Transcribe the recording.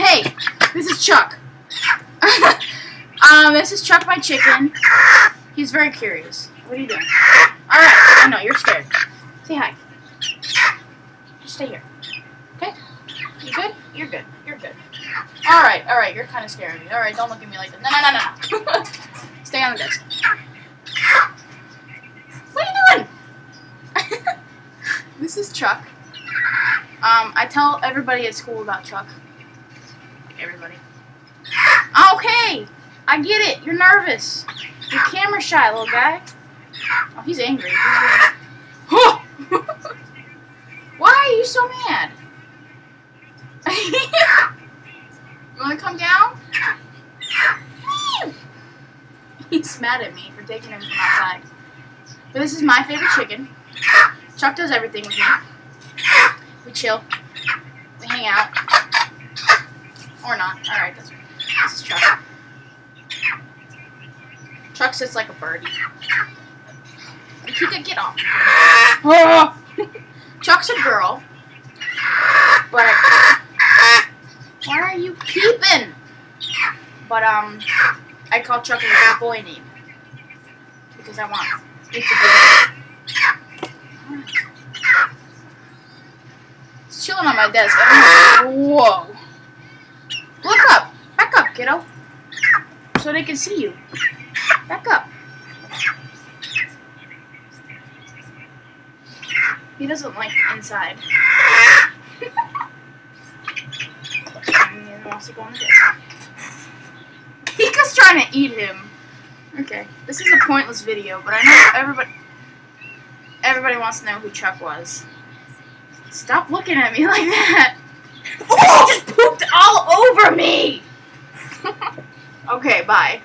Hey, this is Chuck. This is Chuck, my chicken. He's very curious. What are you doing? Alright, I know, you're scared. Say hi. Just stay here. Okay? You good? You're good. You're good. Alright, you're kind of scaring me. Alright, don't look at me like that. No. Stay on the desk. What are you doing? This is Chuck. I tell everybody at school about Chuck. Everybody. Okay! I get it. You're nervous. You're camera shy, little guy. Oh, he's angry. Why are you so mad? You want to come down? He's mad at me for taking him from outside. But this is my favorite chicken. Chuck does everything with me. We chill. We hang out. Or not. Alright, that's right. This is Chuck. Chuck sits like a birdie. He could get off. Chuck's a girl. But why are you peeping? But I call Chuck a boy name. Because I want it to be. He's chilling on my desk. Whoa. Look up. Back up, kiddo. So they can see you. Back up. He doesn't like inside. He wants to go on the desk. Pika's trying to eat him. Okay. This is a pointless video, but I know everybody wants to know who Chuck was. Stop looking at me like that. Oh, he just pooped all over me! Okay, bye.